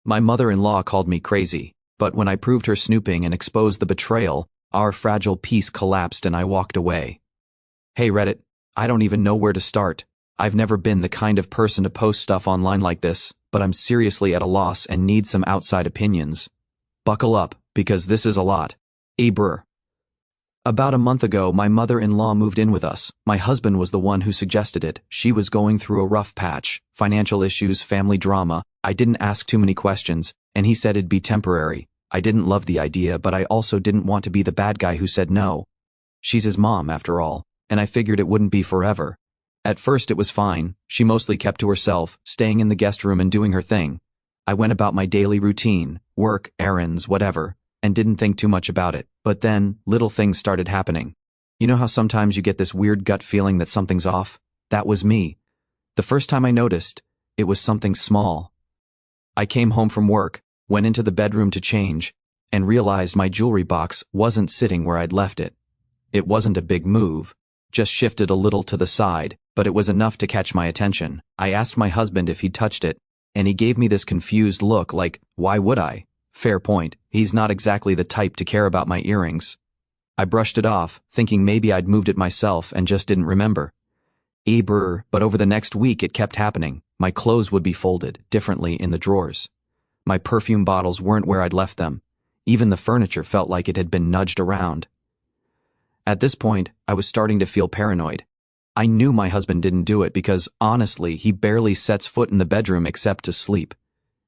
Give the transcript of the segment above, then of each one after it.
My mother-in-law called me crazy, but when I proved her snooping and exposed the betrayal, our fragile peace collapsed and I walked away. Hey Reddit, I don't even know where to start. I've never been the kind of person to post stuff online like this, but I'm seriously at a loss and need some outside opinions. Buckle up, because this is a lot. Abr. About a month ago, my mother-in-law moved in with us. My husband was the one who suggested it. She was going through a rough patch, financial issues, family drama. I didn't ask too many questions, and he said it'd be temporary. I didn't love the idea, but I also didn't want to be the bad guy who said no. She's his mom, after all, and I figured it wouldn't be forever. At first it was fine. She mostly kept to herself, staying in the guest room and doing her thing. I went about my daily routine, work, errands, whatever, and didn't think too much about it. But then, little things started happening. You know how sometimes you get this weird gut feeling that something's off? That was me. The first time I noticed, it was something small. I came home from work, went into the bedroom to change, and realized my jewelry box wasn't sitting where I'd left it. It wasn't a big move, just shifted a little to the side, but it was enough to catch my attention. I asked my husband if he'd touched it, and he gave me this confused look like, why would I? Fair point, he's not exactly the type to care about my earrings. I brushed it off, thinking maybe I'd moved it myself and just didn't remember. But over the next week it kept happening. My clothes would be folded differently in the drawers. My perfume bottles weren't where I'd left them. Even the furniture felt like it had been nudged around. At this point, I was starting to feel paranoid. I knew my husband didn't do it because, honestly, he barely sets foot in the bedroom except to sleep.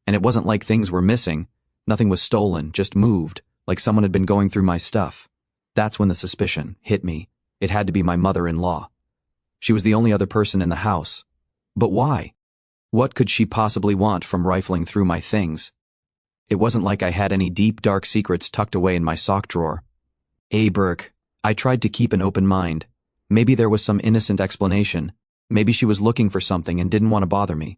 And it wasn't like things were missing. Nothing was stolen, just moved, like someone had been going through my stuff. That's when the suspicion hit me. It had to be my mother-in-law. She was the only other person in the house. But why? What could she possibly want from rifling through my things? It wasn't like I had any deep, dark secrets tucked away in my sock drawer. I tried to keep an open mind. Maybe there was some innocent explanation. Maybe she was looking for something and didn't want to bother me.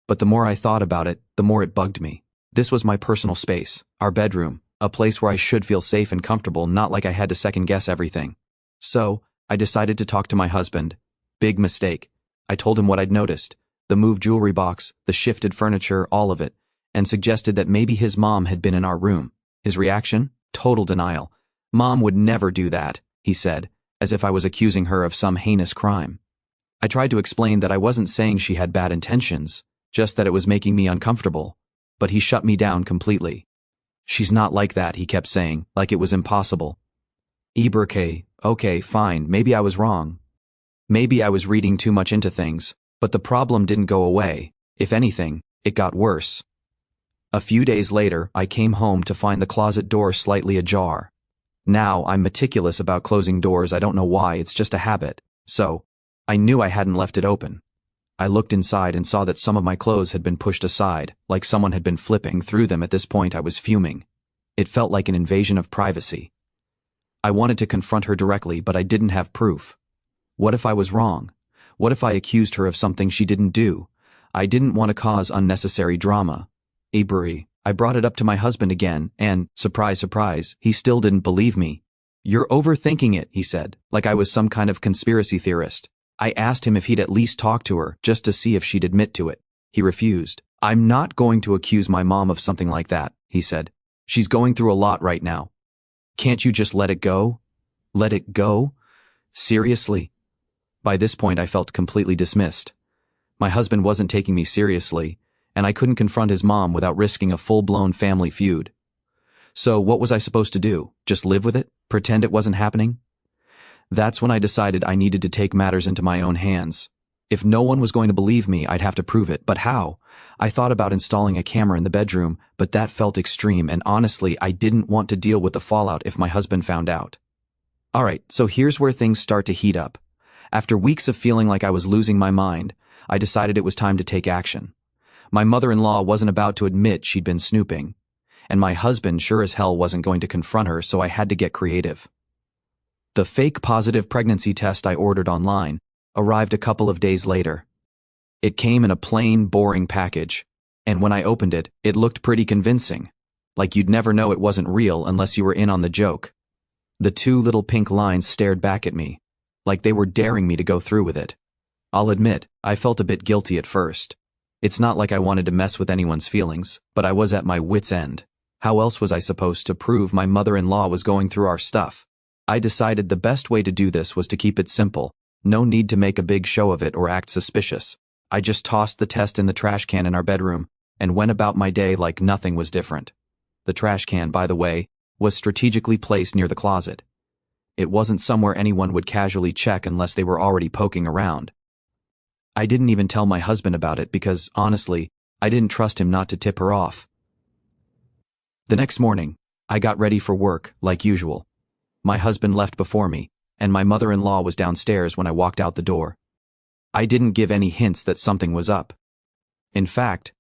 But the more I thought about it, the more it bugged me. This was my personal space, our bedroom, a place where I should feel safe and comfortable, not like I had to second-guess everything. So, I decided to talk to my husband. Big mistake. I told him what I'd noticed, the moved jewelry box, the shifted furniture, all of it, and suggested that maybe his mom had been in our room. His reaction? Total denial. Mom would never do that, he said, as if I was accusing her of some heinous crime. I tried to explain that I wasn't saying she had bad intentions, just that it was making me uncomfortable. But he shut me down completely. She's not like that, he kept saying, like it was impossible. Okay, fine, maybe I was wrong. Maybe I was reading too much into things, but the problem didn't go away. If anything, it got worse. A few days later, I came home to find the closet door slightly ajar. Now, I'm meticulous about closing doors. I don't know why, it's just a habit. So, I knew I hadn't left it open. I looked inside and saw that some of my clothes had been pushed aside, like someone had been flipping through them. At this point, I was fuming. It felt like an invasion of privacy. I wanted to confront her directly, but I didn't have proof. What if I was wrong? What if I accused her of something she didn't do? I didn't want to cause unnecessary drama. I brought it up to my husband again, and, surprise, surprise, he still didn't believe me. You're overthinking it, he said, like I was some kind of conspiracy theorist. I asked him if he'd at least talk to her, just to see if she'd admit to it. He refused. I'm not going to accuse my mom of something like that, he said. She's going through a lot right now. Can't you just let it go? Let it go? Seriously? By this point, I felt completely dismissed. My husband wasn't taking me seriously, and I couldn't confront his mom without risking a full-blown family feud. So what was I supposed to do? Just live with it? Pretend it wasn't happening? That's when I decided I needed to take matters into my own hands. If no one was going to believe me, I'd have to prove it, but how? I thought about installing a camera in the bedroom, but that felt extreme, and honestly, I didn't want to deal with the fallout if my husband found out. Alright, so here's where things start to heat up. After weeks of feeling like I was losing my mind, I decided it was time to take action. My mother-in-law wasn't about to admit she'd been snooping, and my husband sure as hell wasn't going to confront her, so I had to get creative. The fake positive pregnancy test I ordered online arrived a couple of days later. It came in a plain, boring package, and when I opened it, it looked pretty convincing, like you'd never know it wasn't real unless you were in on the joke. The two little pink lines stared back at me, like they were daring me to go through with it. I'll admit, I felt a bit guilty at first. It's not like I wanted to mess with anyone's feelings, but I was at my wit's end. How else was I supposed to prove my mother-in-law was going through our stuff? I decided the best way to do this was to keep it simple. No need to make a big show of it or act suspicious. I just tossed the test in the trash can in our bedroom and went about my day like nothing was different. The trash can, by the way, was strategically placed near the closet. It wasn't somewhere anyone would casually check unless they were already poking around. I didn't even tell my husband about it because, honestly, I didn't trust him not to tip her off. The next morning, I got ready for work, like usual. My husband left before me, and my mother-in-law was downstairs when I walked out the door. I didn't give any hints that something was up. In fact,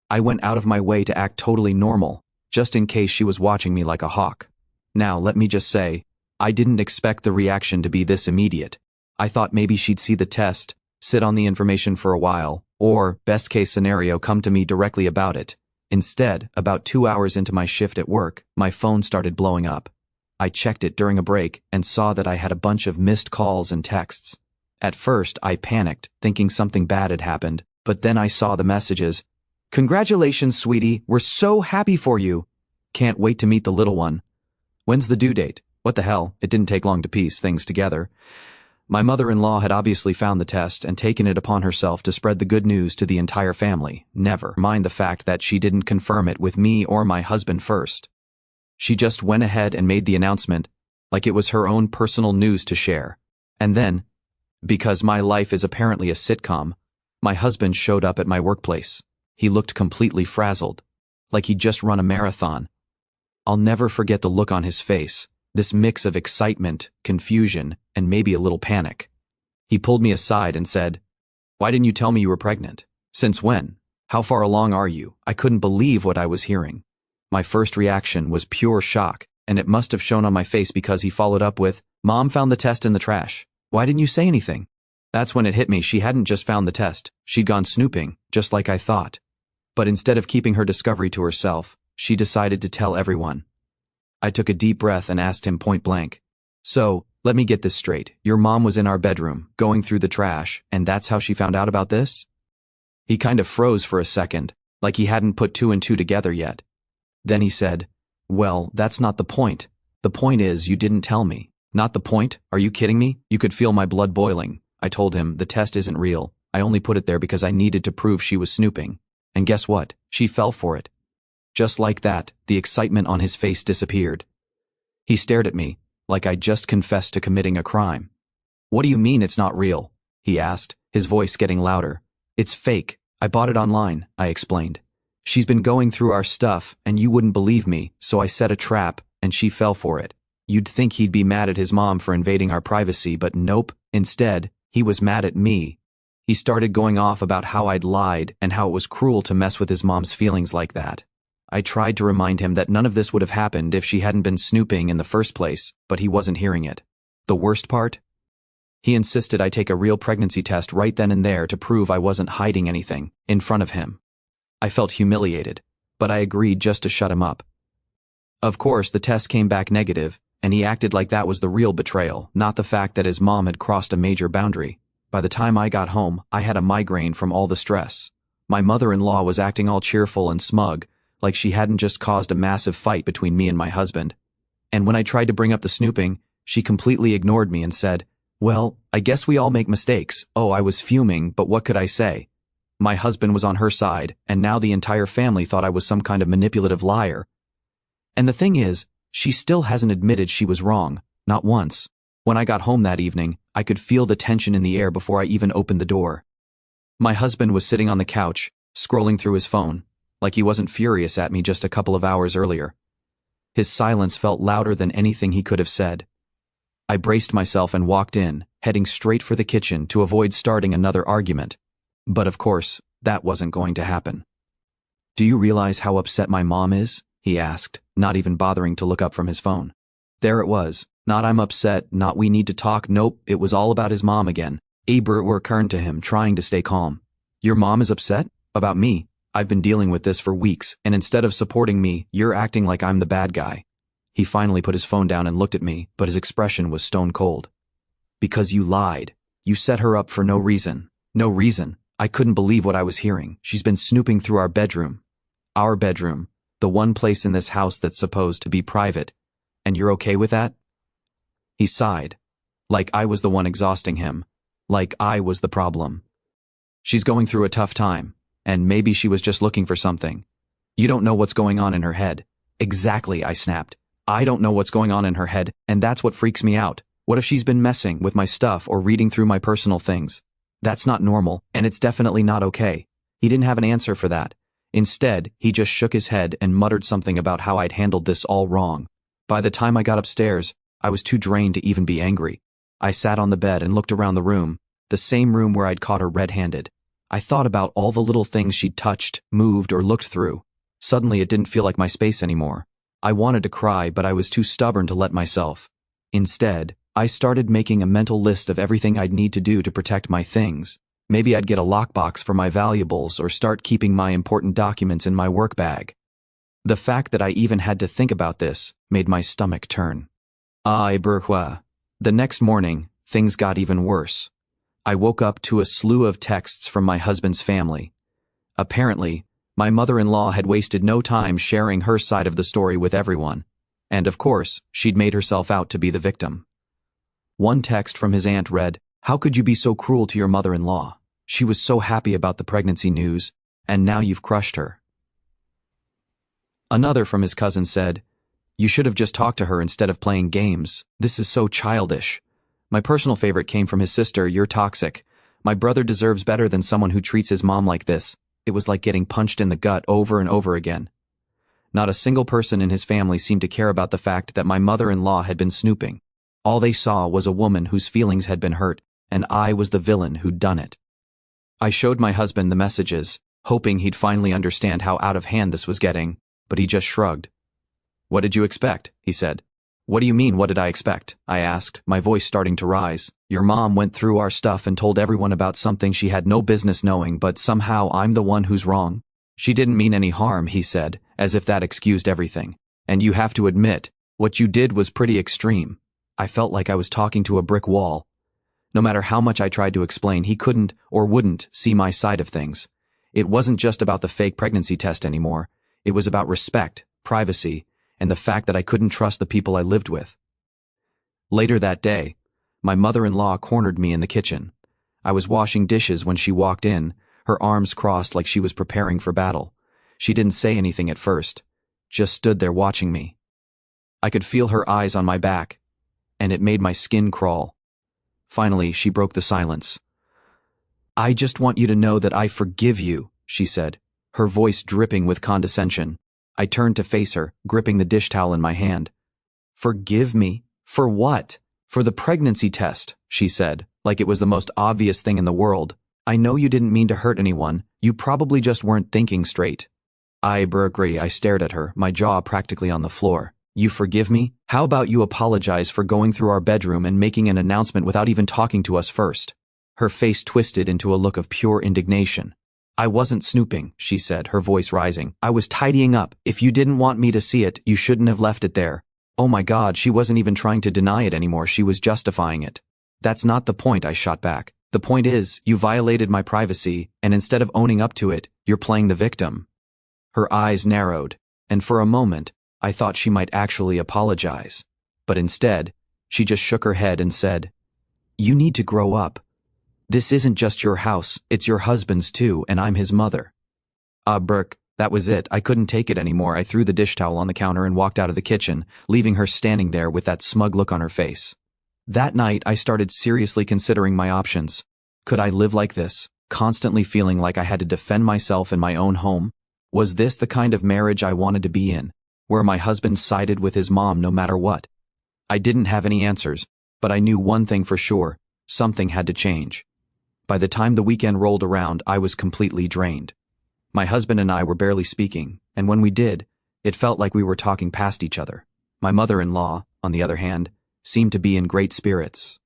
I went out of my way to act totally normal, just in case she was watching me like a hawk. Now, let me just say, I didn't expect the reaction to be this immediate. I thought maybe she'd see the test, sit on the information for a while, or, best case scenario, come to me directly about it. Instead, about 2 hours into my shift at work, my phone started blowing up. I checked it during a break and saw that I had a bunch of missed calls and texts. At first, I panicked, thinking something bad had happened, but then I saw the messages. "Congratulations, sweetie, we're so happy for you. Can't wait to meet the little one. When's the due date?" What the hell, it didn't take long to piece things together. My mother-in-law had obviously found the test and taken it upon herself to spread the good news to the entire family, never mind the fact that she didn't confirm it with me or my husband first. She just went ahead and made the announcement, like it was her own personal news to share. And then, because my life is apparently a sitcom, my husband showed up at my workplace. He looked completely frazzled, like he'd just run a marathon. I'll never forget the look on his face, this mix of excitement, confusion, and maybe a little panic. He pulled me aside and said, "Why didn't you tell me you were pregnant? Since when? How far along are you?" I couldn't believe what I was hearing. My first reaction was pure shock, and it must have shown on my face because he followed up with, "Mom found the test in the trash. Why didn't you say anything?" That's when it hit me. She hadn't just found the test. She'd gone snooping, just like I thought. But instead of keeping her discovery to herself, she decided to tell everyone. I took a deep breath and asked him point blank, "So, let me get this straight. Your mom was in our bedroom, going through the trash, and that's how she found out about this?" He kind of froze for a second, like he hadn't put two and two together yet. Then he said, "Well, that's not the point. The point is, you didn't tell me." "Not the point? Are you kidding me?" You could feel my blood boiling. I told him, "The test isn't real. I only put it there because I needed to prove she was snooping." And guess what? She fell for it. Just like that, the excitement on his face disappeared. He stared at me, like I'd just confessed to committing a crime. "What do you mean it's not real?" he asked, his voice getting louder. "It's fake. I bought it online," I explained. "She's been going through our stuff, and you wouldn't believe me, so I set a trap, and she fell for it. You'd think he'd be mad at his mom for invading our privacy, but nope. Instead, he was mad at me. He started going off about how I'd lied and how it was cruel to mess with his mom's feelings like that. I tried to remind him that none of this would have happened if she hadn't been snooping in the first place, but he wasn't hearing it. The worst part? He insisted I take a real pregnancy test right then and there to prove I wasn't hiding anything, in front of him. I felt humiliated, but I agreed just to shut him up. Of course, the test came back negative, and he acted like that was the real betrayal, not the fact that his mom had crossed a major boundary. By the time I got home, I had a migraine from all the stress. My mother-in-law was acting all cheerful and smug, like she hadn't just caused a massive fight between me and my husband. And when I tried to bring up the snooping, she completely ignored me and said, "Well, I guess we all make mistakes." Oh, I was fuming, but what could I say? My husband was on her side, and now the entire family thought I was some kind of manipulative liar. And the thing is, she still hasn't admitted she was wrong, not once. When I got home that evening, I could feel the tension in the air before I even opened the door. My husband was sitting on the couch, scrolling through his phone, like he wasn't furious at me just a couple of hours earlier. His silence felt louder than anything he could have said. I braced myself and walked in, heading straight for the kitchen to avoid starting another argument. But of course, that wasn't going to happen. "Do you realize how upset my mom is?" he asked, not even bothering to look up from his phone. There it was. Not "I'm upset," not "we need to talk." Nope, it was all about his mom again. Aber returned to him, trying to stay calm. "Your mom is upset? About me? I've been dealing with this for weeks, and instead of supporting me, you're acting like I'm the bad guy." He finally put his phone down and looked at me, but his expression was stone cold. "Because you lied. You set her up for no reason." "No reason?" I couldn't believe what I was hearing. She's been snooping through our bedroom. Our bedroom, the one place in this house that's supposed to be private. And you're okay with that? He sighed, like I was the one exhausting him, like I was the problem. She's going through a tough time, and maybe she was just looking for something. You don't know what's going on in her head. Exactly, I snapped. I don't know what's going on in her head, and that's what freaks me out. What if she's been messing with my stuff or reading through my personal things? That's not normal, and it's definitely not okay. He didn't have an answer for that. Instead, he just shook his head and muttered something about how I'd handled this all wrong. By the time I got upstairs, I was too drained to even be angry. I sat on the bed and looked around the room, the same room where I'd caught her red-handed. I thought about all the little things she'd touched, moved, or looked through. Suddenly it didn't feel like my space anymore. I wanted to cry, but I was too stubborn to let myself. Instead, I started making a mental list of everything I'd need to do to protect my things. Maybe I'd get a lockbox for my valuables or start keeping my important documents in my work bag. The fact that I even had to think about this made my stomach turn. The next morning, things got even worse. I woke up to a slew of texts from my husband's family. Apparently, my mother-in-law had wasted no time sharing her side of the story with everyone. And of course, she'd made herself out to be the victim. One text from his aunt read, "How could you be so cruel to your mother-in-law? She was so happy about the pregnancy news, and now you've crushed her." Another from his cousin said, "You should have just talked to her instead of playing games. This is so childish." My personal favorite came from his sister, "You're toxic. My brother deserves better than someone who treats his mom like this." It was like getting punched in the gut over and over again. Not a single person in his family seemed to care about the fact that my mother-in-law had been snooping. All they saw was a woman whose feelings had been hurt, and I was the villain who'd done it. I showed my husband the messages, hoping he'd finally understand how out of hand this was getting, but he just shrugged. "What did you expect?" he said. "What do you mean, what did I expect?" I asked, my voice starting to rise. "Your mom went through our stuff and told everyone about something she had no business knowing, but somehow I'm the one who's wrong." "She didn't mean any harm," he said, as if that excused everything. "And you have to admit, what you did was pretty extreme." I felt like I was talking to a brick wall. No matter how much I tried to explain, he couldn't or wouldn't see my side of things. It wasn't just about the fake pregnancy test anymore. It was about respect, privacy, and the fact that I couldn't trust the people I lived with. Later that day, my mother-in-law cornered me in the kitchen. I was washing dishes when she walked in, her arms crossed like she was preparing for battle. She didn't say anything at first, just stood there watching me. I could feel her eyes on my back, and it made my skin crawl. Finally, she broke the silence. "I just want you to know that I forgive you," she said, her voice dripping with condescension. I turned to face her, gripping the dish towel in my hand. "Forgive me? For what?" "For the pregnancy test," she said, like it was the most obvious thing in the world. "I know you didn't mean to hurt anyone. You probably just weren't thinking straight." I stared at her, my jaw practically on the floor. "You forgive me? How about you apologize for going through our bedroom and making an announcement without even talking to us first?" Her face twisted into a look of pure indignation. "I wasn't snooping," she said, her voice rising. "I was tidying up. If you didn't want me to see it, you shouldn't have left it there." Oh my God, she wasn't even trying to deny it anymore, she was justifying it. "That's not the point," I shot back. "The point is, you violated my privacy, and instead of owning up to it, you're playing the victim." Her eyes narrowed, and for a moment, I thought she might actually apologize. But instead, she just shook her head and said, "You need to grow up. This isn't just your house, it's your husband's too, and I'm his mother." That was it. I couldn't take it anymore. I threw the dish towel on the counter and walked out of the kitchen, leaving her standing there with that smug look on her face. That night, I started seriously considering my options. Could I live like this, constantly feeling like I had to defend myself in my own home? Was this the kind of marriage I wanted to be in, where my husband sided with his mom no matter what? I didn't have any answers, but I knew one thing for sure: something had to change. By the time the weekend rolled around, I was completely drained. My husband and I were barely speaking, and when we did, it felt like we were talking past each other. My mother-in-law, on the other hand, seemed to be in great spirits.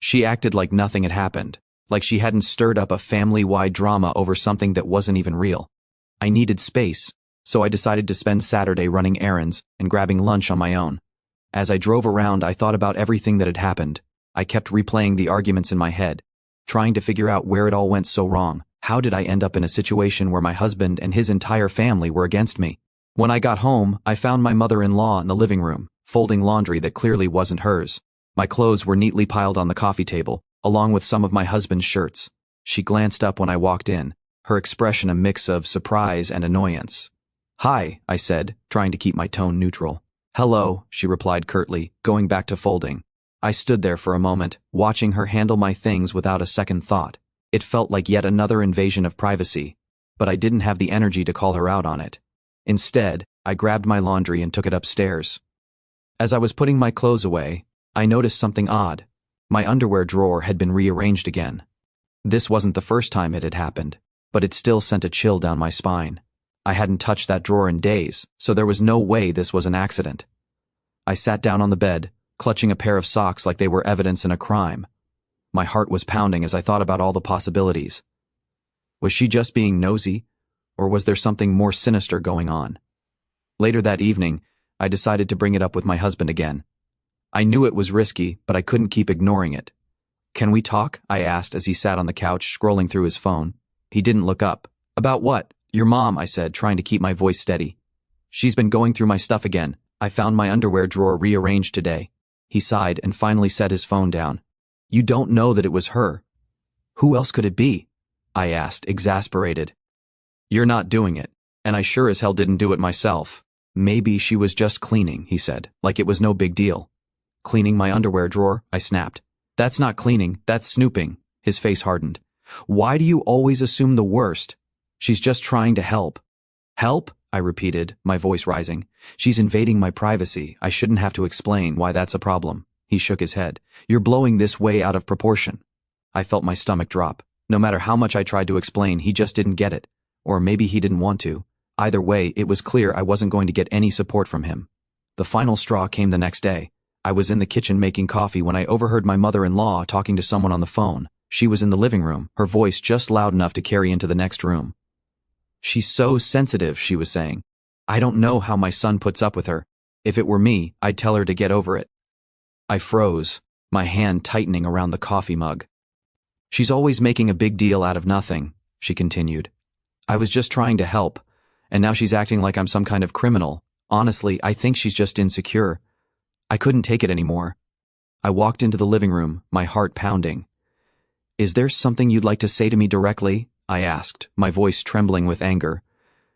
She acted like nothing had happened, like she hadn't stirred up a family-wide drama over something that wasn't even real. I needed space, so I decided to spend Saturday running errands and grabbing lunch on my own. As I drove around, I thought about everything that had happened. I kept replaying the arguments in my head, trying to figure out where it all went so wrong. How did I end up in a situation where my husband and his entire family were against me? When I got home, I found my mother-in-law in the living room, folding laundry that clearly wasn't hers. My clothes were neatly piled on the coffee table, along with some of my husband's shirts. She glanced up when I walked in, her expression a mix of surprise and annoyance. "Hi," I said, trying to keep my tone neutral. "Hello," she replied curtly, going back to folding. I stood there for a moment, watching her handle my things without a second thought. It felt like yet another invasion of privacy, but I didn't have the energy to call her out on it. Instead, I grabbed my laundry and took it upstairs. As I was putting my clothes away, I noticed something odd. My underwear drawer had been rearranged again. This wasn't the first time it had happened, but it still sent a chill down my spine. I hadn't touched that drawer in days, so there was no way this was an accident. I sat down on the bed, clutching a pair of socks like they were evidence in a crime. My heart was pounding as I thought about all the possibilities. Was she just being nosy, or was there something more sinister going on? Later that evening, I decided to bring it up with my husband again. I knew it was risky, but I couldn't keep ignoring it. "Can we talk?" I asked as he sat on the couch, scrolling through his phone. He didn't look up. "About what?" "Your mom," I said, trying to keep my voice steady. "She's been going through my stuff again. I found my underwear drawer rearranged today." He sighed and finally set his phone down. "You don't know that it was her." "Who else could it be?" I asked, exasperated. "You're not doing it, and I sure as hell didn't do it myself." "Maybe she was just cleaning," he said, like it was no big deal. "Cleaning my underwear drawer?" I snapped. "That's not cleaning, that's snooping." His face hardened. "Why do you always assume the worst? She's just trying to help." "Help?" I repeated, my voice rising. "She's invading my privacy. I shouldn't have to explain why that's a problem." He shook his head. "You're blowing this way out of proportion." I felt my stomach drop. No matter how much I tried to explain, he just didn't get it. Or maybe he didn't want to. Either way, it was clear I wasn't going to get any support from him. The final straw came the next day. I was in the kitchen making coffee when I overheard my mother-in-law talking to someone on the phone. She was in the living room, her voice just loud enough to carry into the next room. "She's so sensitive," she was saying. "I don't know how my son puts up with her. If it were me, I'd tell her to get over it." I froze, my hand tightening around the coffee mug. "She's always making a big deal out of nothing," she continued. "I was just trying to help, and now she's acting like I'm some kind of criminal. Honestly, I think she's just insecure." I couldn't take it anymore. I walked into the living room, my heart pounding. "Is there something you'd like to say to me directly?" I asked, my voice trembling with anger.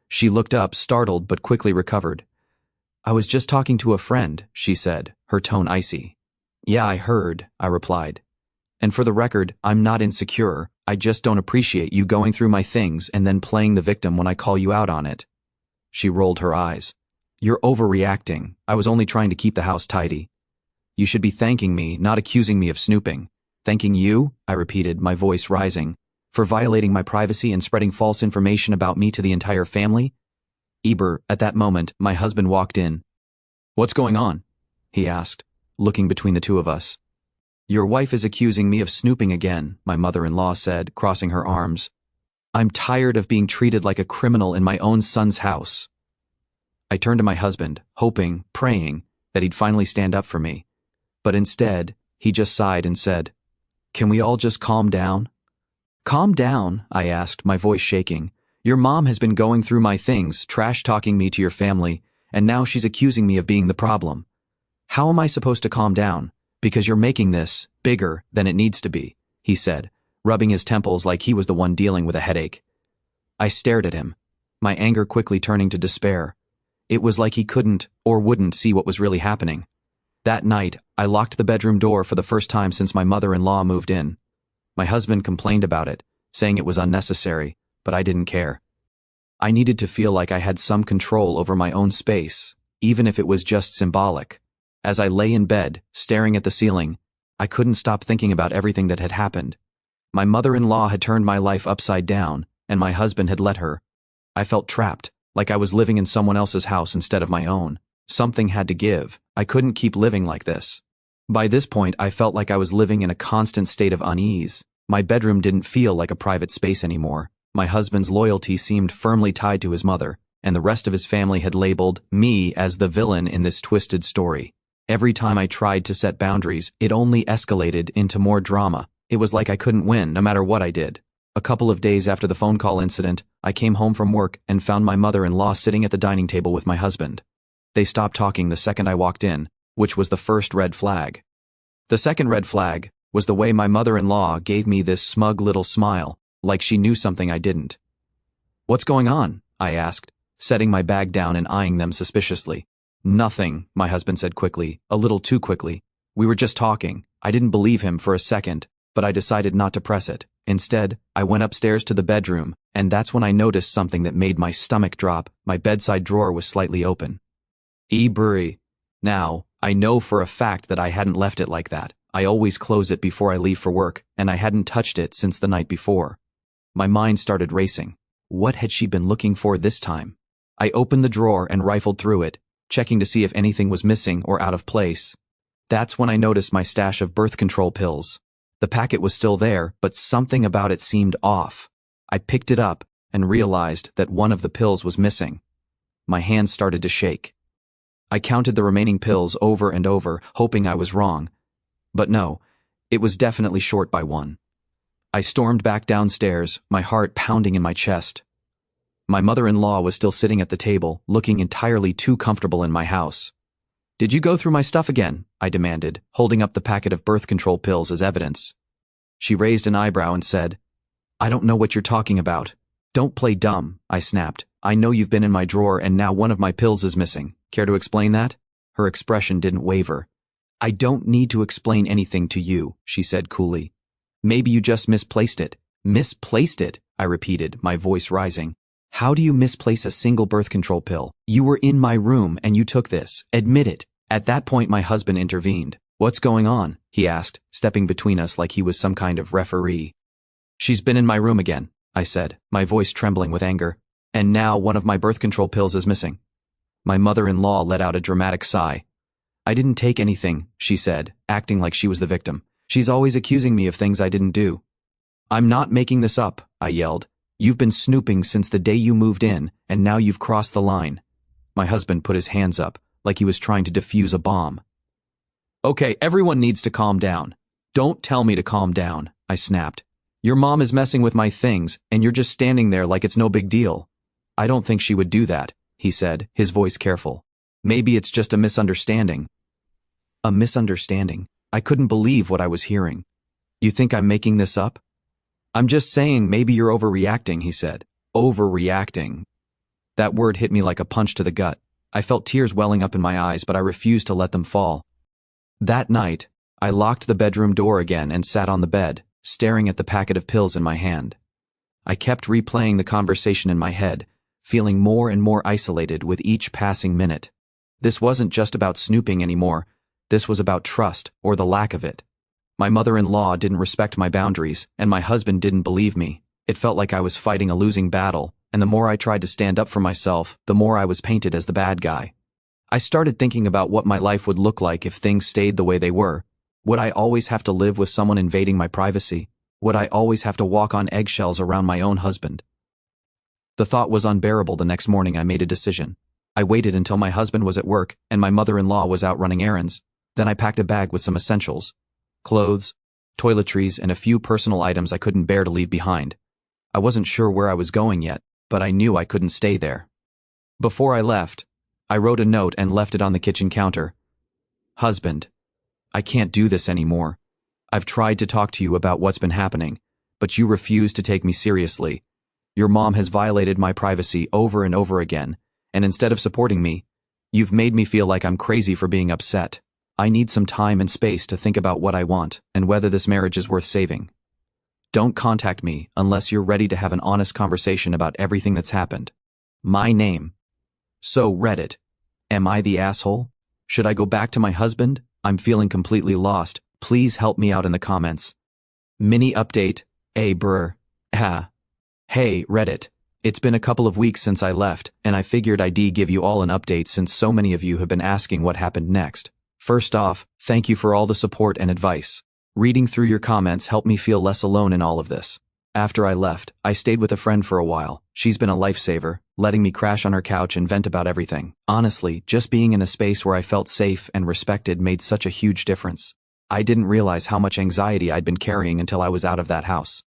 She looked up, startled, but quickly recovered. "I was just talking to a friend," she said, her tone icy. "Yeah, I heard," I replied. "And for the record, I'm not insecure. I just don't appreciate you going through my things and then playing the victim when I call you out on it." She rolled her eyes. "You're overreacting. I was only trying to keep the house tidy." "You should be thanking me, not accusing me of snooping." "Thanking you?" I repeated, my voice rising. "For violating my privacy and spreading false information about me to the entire family?" At that moment, my husband walked in. "What's going on?" he asked, looking between the two of us. "Your wife is accusing me of snooping again," my mother-in-law said, crossing her arms. "I'm tired of being treated like a criminal in my own son's house." I turned to my husband, hoping, praying, that he'd finally stand up for me. But instead, he just sighed and said, "Can we all just calm down?" "Calm down?" I asked, my voice shaking. "Your mom has been going through my things, trash-talking me to your family, and now she's accusing me of being the problem. How am I supposed to calm down? Because you're making this bigger than it needs to be," he said, rubbing his temples like he was the one dealing with a headache. I stared at him, my anger quickly turning to despair. It was like he couldn't or wouldn't see what was really happening. That night, I locked the bedroom door for the first time since my mother-in-law moved in. My husband complained about it, saying it was unnecessary, but I didn't care. I needed to feel like I had some control over my own space, even if it was just symbolic. As I lay in bed, staring at the ceiling, I couldn't stop thinking about everything that had happened. My mother-in-law had turned my life upside down, and my husband had let her. I felt trapped, like I was living in someone else's house instead of my own. Something had to give. I couldn't keep living like this. By this point, I felt like I was living in a constant state of unease. My bedroom didn't feel like a private space anymore. My husband's loyalty seemed firmly tied to his mother, and the rest of his family had labeled me as the villain in this twisted story. Every time I tried to set boundaries, it only escalated into more drama. It was like I couldn't win, no matter what I did. A couple of days after the phone call incident, I came home from work and found my mother-in-law sitting at the dining table with my husband. They stopped talking the second I walked in, which was the first red flag. The second red flag was the way my mother-in-law gave me this smug little smile, like she knew something I didn't. "What's going on?" I asked, setting my bag down and eyeing them suspiciously. "Nothing," my husband said quickly, a little too quickly. "We were just talking." I didn't believe him for a second, but I decided not to press it. Instead, I went upstairs to the bedroom, and that's when I noticed something that made my stomach drop. My bedside drawer was slightly open. Brr. Now, I know for a fact that I hadn't left it like that. I always close it before I leave for work, and I hadn't touched it since the night before. My mind started racing. What had she been looking for this time? I opened the drawer and rifled through it, checking to see if anything was missing or out of place. That's when I noticed my stash of birth control pills. The packet was still there, but something about it seemed off. I picked it up and realized that one of the pills was missing. My hands started to shake. I counted the remaining pills over and over, hoping I was wrong. But no, it was definitely short by one. I stormed back downstairs, my heart pounding in my chest. My mother-in-law was still sitting at the table, looking entirely too comfortable in my house. "Did you go through my stuff again?" I demanded, holding up the packet of birth control pills as evidence. She raised an eyebrow and said, "I don't know what you're talking about." "Don't play dumb," I snapped. "I know you've been in my drawer and now one of my pills is missing. Care to explain that?" Her expression didn't waver. "I don't need to explain anything to you," she said coolly. "Maybe you just misplaced it." "Misplaced it?" I repeated, my voice rising. "How do you misplace a single birth control pill? You were in my room and you took this. Admit it." At that point my husband intervened. "What's going on?" he asked, stepping between us like he was some kind of referee. "She's been in my room again," I said, my voice trembling with anger. "And now one of my birth control pills is missing." My mother-in-law let out a dramatic sigh. "I didn't take anything," she said, acting like she was the victim. "She's always accusing me of things I didn't do." "I'm not making this up," I yelled. "You've been snooping since the day you moved in, and now you've crossed the line." My husband put his hands up, like he was trying to defuse a bomb. "Okay, everyone needs to calm down." "Don't tell me to calm down," I snapped. "Your mom is messing with my things, and you're just standing there like it's no big deal." "I don't think she would do that," he said, his voice careful. "Maybe it's just a misunderstanding." A misunderstanding? I couldn't believe what I was hearing. "You think I'm making this up?" "I'm just saying maybe you're overreacting," he said. Overreacting. That word hit me like a punch to the gut. I felt tears welling up in my eyes, but I refused to let them fall. That night, I locked the bedroom door again and sat on the bed, staring at the packet of pills in my hand. I kept replaying the conversation in my head, feeling more and more isolated with each passing minute. This wasn't just about snooping anymore. This was about trust, or the lack of it. My mother-in-law didn't respect my boundaries, and my husband didn't believe me. It felt like I was fighting a losing battle, and the more I tried to stand up for myself, the more I was painted as the bad guy. I started thinking about what my life would look like if things stayed the way they were. Would I always have to live with someone invading my privacy? Would I always have to walk on eggshells around my own husband? The thought was unbearable. The next morning I made a decision. I waited until my husband was at work and my mother-in-law was out running errands. Then I packed a bag with some essentials. Clothes, toiletries, and a few personal items I couldn't bear to leave behind. I wasn't sure where I was going yet, but I knew I couldn't stay there. Before I left, I wrote a note and left it on the kitchen counter. "Husband, I can't do this anymore. I've tried to talk to you about what's been happening, but you refuse to take me seriously. Your mom has violated my privacy over and over again, and instead of supporting me, you've made me feel like I'm crazy for being upset. I need some time and space to think about what I want and whether this marriage is worth saving. Don't contact me unless you're ready to have an honest conversation about everything that's happened. My name." So Reddit. Am I the asshole? Should I go back to my husband? I'm feeling completely lost. Please help me out in the comments. Mini update. Brr. Hey, Reddit. It's been a couple of weeks since I left, and I figured I'd give you all an update since so many of you have been asking what happened next. First off, thank you for all the support and advice. Reading through your comments helped me feel less alone in all of this. After I left, I stayed with a friend for a while. She's been a lifesaver, letting me crash on her couch and vent about everything. Honestly, just being in a space where I felt safe and respected made such a huge difference. I didn't realize how much anxiety I'd been carrying until I was out of that house.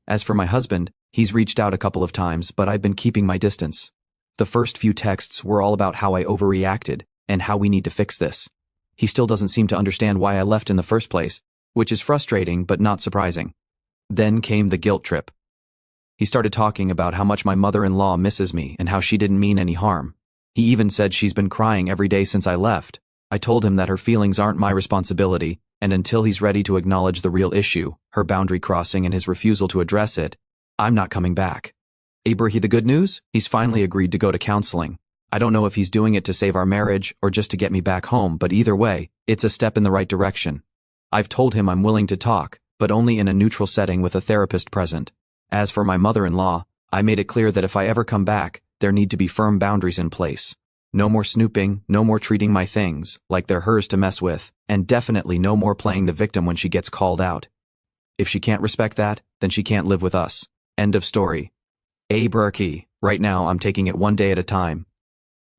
As for my husband, he's reached out a couple of times, but I've been keeping my distance. The first few texts were all about how I overreacted and how we need to fix this. He still doesn't seem to understand why I left in the first place, which is frustrating but not surprising. Then came the guilt trip. He started talking about how much my mother-in-law misses me and how she didn't mean any harm. He even said she's been crying every day since I left. I told him that her feelings aren't my responsibility, and until he's ready to acknowledge the real issue, her boundary crossing and his refusal to address it, I'm not coming back. Abrahi, the good news? He's finally agreed to go to counseling. I don't know if he's doing it to save our marriage or just to get me back home, but either way, it's a step in the right direction. I've told him I'm willing to talk, but only in a neutral setting with a therapist present. As for my mother-in-law, I made it clear that if I ever come back, there need to be firm boundaries in place. No more snooping, no more treating my things like they're hers to mess with, and definitely no more playing the victim when she gets called out. If she can't respect that, then she can't live with us. End of story. Abrahi, right now I'm taking it one day at a time.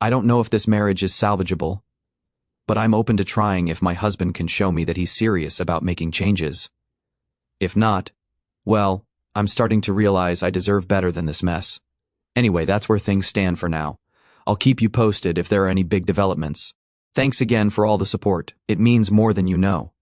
I don't know if this marriage is salvageable, but I'm open to trying if my husband can show me that he's serious about making changes. If not, well, I'm starting to realize I deserve better than this mess. Anyway, that's where things stand for now. I'll keep you posted if there are any big developments. Thanks again for all the support. It means more than you know.